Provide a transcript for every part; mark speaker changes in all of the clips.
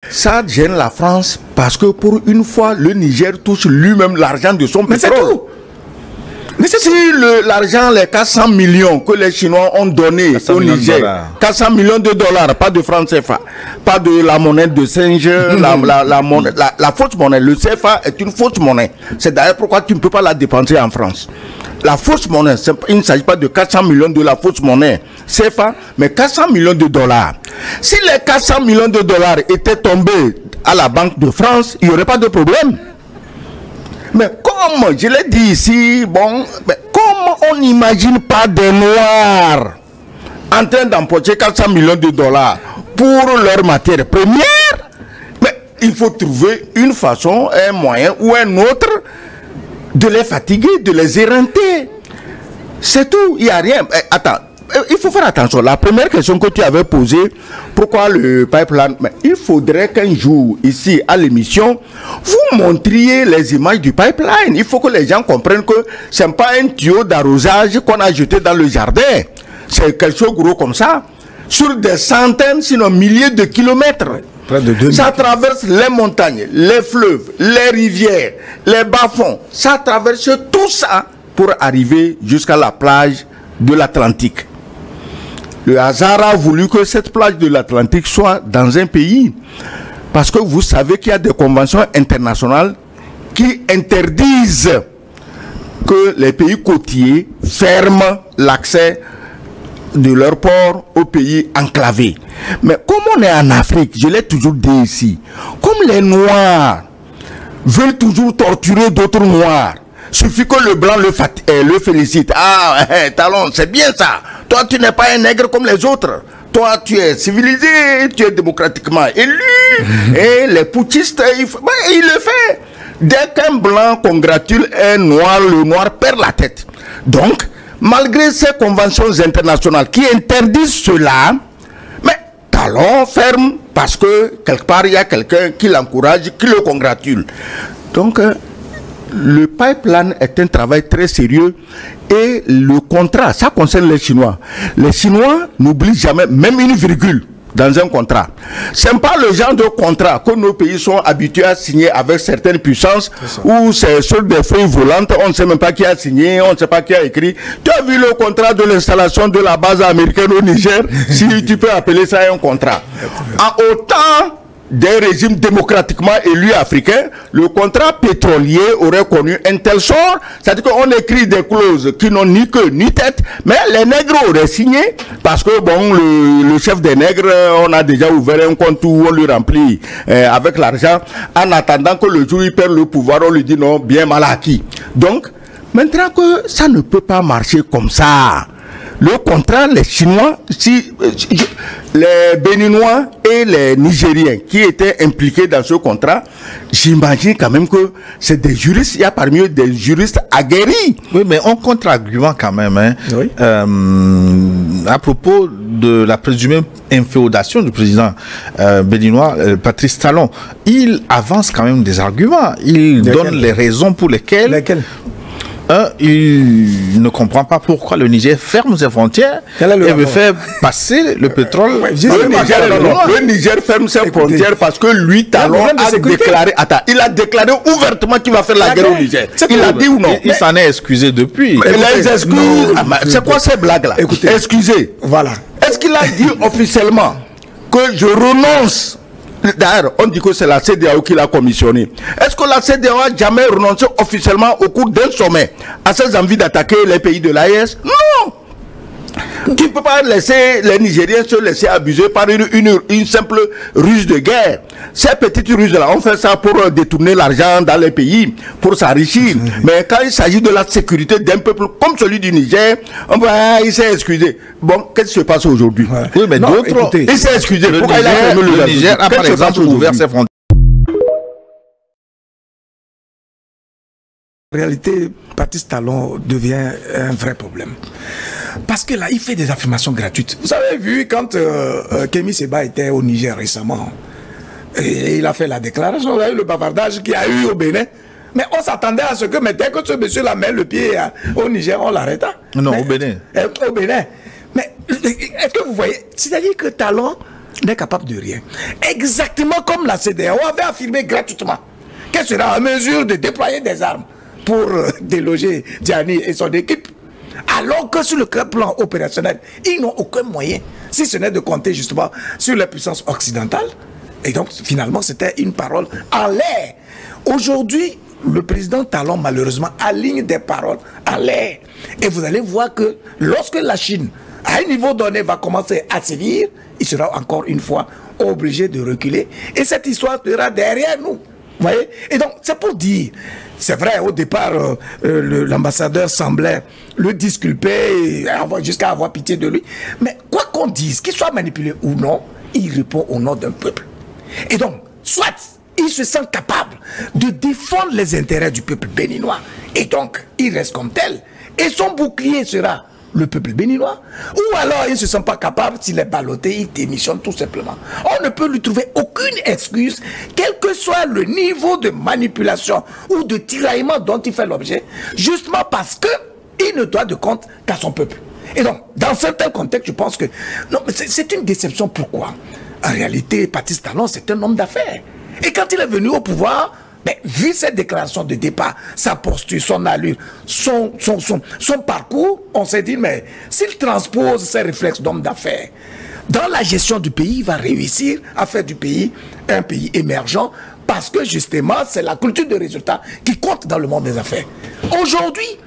Speaker 1: Ça gêne la France parce que pour une fois, le Niger touche lui-même l'argent de son pétrole.
Speaker 2: C'est tout.
Speaker 1: Mais si l'argent, les 400 millions que les Chinois ont donné au Niger, 400 millions de dollars, pas de francs CFA, pas de la monnaie de singe, la fausse monnaie. Le CFA est une fausse monnaie. C'est d'ailleurs pourquoi tu ne peux pas la dépenser en France. La fausse monnaie, il ne s'agit pas de 400 millions de la fausse monnaie CFA, mais 400 millions de dollars. Si les 400 millions de dollars étaient tombés à la Banque de France, il n'y aurait pas de problème. Mais comme je l'ai dit ici, bon, mais comme on n'imagine pas des Noirs en train d'empocher 400 millions de dollars pour leur matière première, mais il faut trouver une façon, un moyen ou un autre de les fatiguer, de les éreinter. C'est tout, il n'y a rien. Attends, il faut faire attention. La première question que tu avais posée, pourquoi le pipeline? Mais il faudrait qu'un jour, ici à l'émission, vous montriez les images du pipeline. Il faut que les gens comprennent que ce n'est pas un tuyau d'arrosage qu'on a jeté dans le jardin. C'est quelque chose gros comme ça. Sur des centaines, sinon milliers de kilomètres. Ça traverse les montagnes, les fleuves, les rivières, les bas-fonds. Ça traverse tout ça pour arriver jusqu'à la plage de l'Atlantique. Le hasard a voulu que cette plage de l'Atlantique soit dans un pays. Parce que vous savez qu'il y a des conventions internationales qui interdisent que les pays côtiers ferment l'accès de leur port aux pays enclavés. Mais comme on est en Afrique, je l'ai toujours dit ici, comme les Noirs veulent toujours torturer d'autres Noirs, suffit que le blanc le félicite. Ah, Talon, c'est bien ça. Toi, tu n'es pas un nègre comme les autres. Toi, tu es civilisé, tu es démocratiquement élu. Et les putschistes, il le fait. Dès qu'un blanc congratule un noir, le noir perd la tête. Donc, malgré ces conventions internationales qui interdisent cela, mais Talon ferme parce que quelque part, il y a quelqu'un qui l'encourage, qui le congratule. Donc, le pipeline est un travail très sérieux et le contrat, ça concerne les Chinois. Les Chinois n'oublient jamais, même une virgule dans un contrat. Ce n'est pas le genre de contrat que nos pays sont habitués à signer avec certaines puissances où c'est sur des feuilles volantes, on ne sait même pas qui a signé, on ne sait pas qui a écrit. Tu as vu le contrat de l'installation de la base américaine au Niger, si tu peux appeler ça un contrat. En autant des régimes démocratiquement élus africains, le contrat pétrolier aurait connu un tel sort, c'est-à-dire qu'on écrit des clauses qui n'ont ni queue ni tête, mais les nègres auraient signé, parce que bon, le chef des nègres, on a déjà ouvert un compte où on lui remplit avec l'argent, en attendant que le jour il perd le pouvoir, on lui dit non, bien mal acquis. Donc, maintenant que ça ne peut pas marcher comme ça, le contrat, les Chinois, les Béninois et les Nigériens qui étaient impliqués dans ce contrat, j'imagine quand même que c'est des juristes, il y a parmi eux des juristes aguerris.
Speaker 3: Oui, mais on contre-argument quand même, hein,
Speaker 2: oui.
Speaker 3: À propos de la présumée inféodation du président béninois, Patrice Talon. Il avance quand même des arguments, il donne les raisons pour lesquelles... il ne comprend pas pourquoi le Niger ferme ses frontières et veut faire passer le pétrole.
Speaker 1: Le Niger ferme ses frontières parce que lui, Talon, a déclaré, il a déclaré ouvertement qu'il va faire la guerre au Niger. Il a dit ou non?
Speaker 3: Il s'en est excusé depuis.
Speaker 1: C'est quoi ces blagues-là? Excusez.
Speaker 2: Voilà.
Speaker 1: Est-ce qu'il a dit officiellement que je renonce? D'ailleurs, on dit que c'est la CEDEAO qui l'a commissionné. Est-ce que la CEDEAO a jamais renoncé officiellement au cours d'un sommet à ses envies d'attaquer les pays de l'AES? Non! Tu ne peux pas laisser les Nigériens se laisser abuser par une simple ruse de guerre. Ces petites ruses-là, on fait ça pour détourner l'argent dans les pays, pour s'enrichir. Mais quand il s'agit de la sécurité d'un peuple comme celui du Niger, il s'est excusé. Bon, qu'est-ce qui se passe aujourd'hui?
Speaker 3: Oui, mais d'autres...
Speaker 1: Il s'est excusé.
Speaker 3: Pourquoi le Niger a par exemple ouvert ses frontières?
Speaker 2: En réalité, Patrice Talon devient un vrai problème. Parce que là, il fait des affirmations gratuites. Vous avez vu quand Kémy Séba était au Niger récemment, et il a fait la déclaration, vous avez vu le bavardage qu'il y a eu au Bénin. Mais on s'attendait à ce que, mais dès que ce monsieur-là met le pied au Niger, on l'arrêta.
Speaker 3: Non,
Speaker 2: mais,
Speaker 3: au Bénin.
Speaker 2: Au Bénin. Mais est-ce que vous voyez, c'est-à-dire que Talon n'est capable de rien. Exactement comme la CEDEAO avait affirmé gratuitement qu'elle sera en mesure de déployer des armes pour déloger Tiani et son équipe. Alors que sur le plan opérationnel, ils n'ont aucun moyen, si ce n'est de compter justement sur les puissances occidentales. Et donc, finalement, c'était une parole en l'air. Aujourd'hui, le président Talon, malheureusement, aligne des paroles en l'air. Et vous allez voir que lorsque la Chine, à un niveau donné, va commencer à sévir, il sera encore une fois obligé de reculer. Et cette histoire sera derrière nous. Vous voyez? Et donc, c'est pour dire, c'est vrai, au départ, l'ambassadeur semblait le disculper, jusqu'à avoir pitié de lui. Mais quoi qu'on dise, qu'il soit manipulé ou non, il répond au nom d'un peuple. Et donc, soit il se sent capable de défendre les intérêts du peuple béninois, et donc, il reste comme tel, et son bouclier sera le peuple béninois, ou alors il ne se sent pas capable, s'il est ballotté, il démissionne tout simplement. On ne peut lui trouver aucune excuse, quel que soit le niveau de manipulation ou de tiraillement dont il fait l'objet, justement parce qu'il ne doit de compte qu'à son peuple. Et donc, dans certains contextes, je pense que non, mais c'est une déception. Pourquoi? En réalité, Patrice Talon, c'est un homme d'affaires. Et quand il est venu au pouvoir, vu cette déclaration de départ, sa posture, son allure, son parcours, on s'est dit, mais s'il transpose ses réflexes d'homme d'affaires dans la gestion du pays, il va réussir à faire du pays un pays émergent, parce que justement, c'est la culture de résultat qui compte dans le monde des affaires. Aujourd'hui,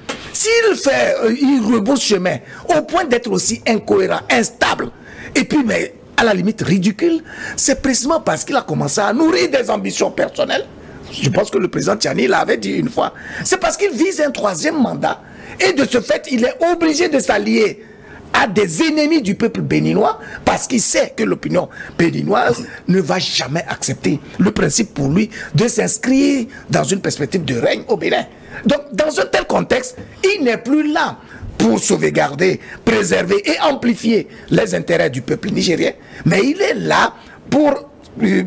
Speaker 2: il rebrousse chemin au point d'être aussi incohérent, instable, et puis, mais à la limite ridicule, c'est précisément parce qu'il a commencé à nourrir des ambitions personnelles. Je pense que le président Tiani l'avait dit une fois. C'est parce qu'il vise un 3e mandat. Et de ce fait, il est obligé de s'allier à des ennemis du peuple béninois, parce qu'il sait que l'opinion béninoise ne va jamais accepter le principe pour lui de s'inscrire dans une perspective de règne au Bénin. Donc, dans un tel contexte, il n'est plus là pour sauvegarder, préserver et amplifier les intérêts du peuple nigérien, mais il est là pour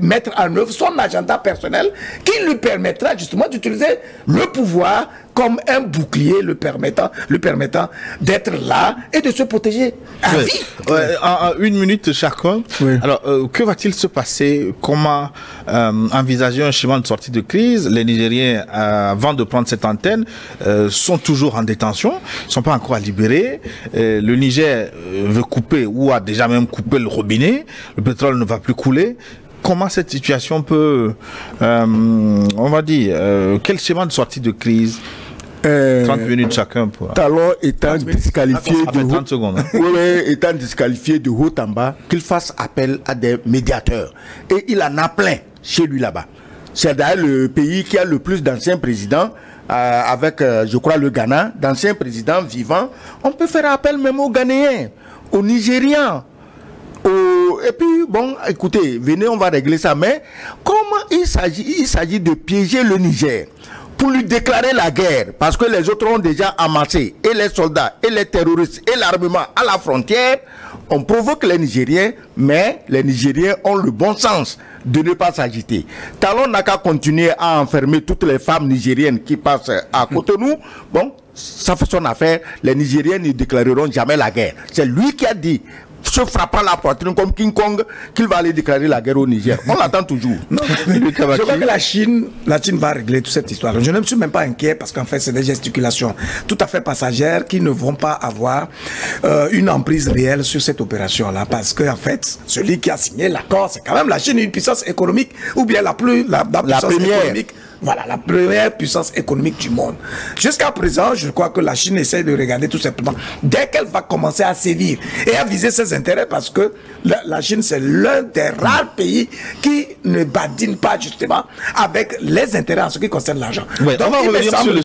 Speaker 2: mettre en œuvre son agenda personnel qui lui permettra justement d'utiliser le pouvoir comme un bouclier le permettant d'être là et de se protéger à vie.
Speaker 3: En 1 minute chacun. Oui. Alors, que va-t-il se passer? Comment envisager un chemin de sortie de crise? Les Nigériens, avant de prendre cette antenne, sont toujours en détention, ne sont pas encore libérés. Le Niger veut couper ou a déjà même coupé le robinet. Le pétrole ne va plus couler. Comment cette situation peut, on va dire, quel schéma de sortie de crise? 30 minutes chacun pour...
Speaker 1: Talon étant disqualifié de
Speaker 3: 30 secondes.
Speaker 1: Étant disqualifié de haut en bas, qu'il fasse appel à des médiateurs. Et il en a plein chez lui là-bas. C'est d'ailleurs le pays qui a le plus d'anciens présidents, avec, je crois, le Ghana, d'anciens présidents vivants. On peut faire appel même aux Ghanéens, aux Nigérians. Et puis, bon, écoutez, venez, on va régler ça. Mais comment il s'agit de piéger le Niger pour lui déclarer la guerre, parce que les autres ont déjà amassé, et les soldats, et les terroristes, et l'armement à la frontière. On provoque les Nigériens, mais les Nigériens ont le bon sens de ne pas s'agiter. Talon n'a qu'à continuer à enfermer toutes les femmes nigériennes qui passent à côté de nous. Bon, ça fait son affaire. Les Nigériens ne déclareront jamais la guerre. C'est lui qui a dit, se frappant la poitrine comme King Kong, qu'il va aller déclarer la guerre au Niger. On l'attend toujours.
Speaker 2: Non, je crois que la Chine va régler toute cette histoire. Je ne me suis même pas inquiet, parce qu'en fait, c'est des gesticulations tout à fait passagères qui ne vont pas avoir une emprise réelle sur cette opération-là. Parce qu'en fait, celui qui a signé l'accord, c'est quand même la Chine, une puissance économique, ou bien la puissance économique. Voilà, la première puissance économique du monde. Jusqu'à présent, je crois que la Chine essaie de regarder tout simplement dès qu'elle va commencer à sévir et à viser ses intérêts, parce que la Chine, c'est l'un des rares pays qui ne badine pas justement avec les intérêts en ce qui concerne l'argent.
Speaker 3: Ouais, donc, on va revenir sur le...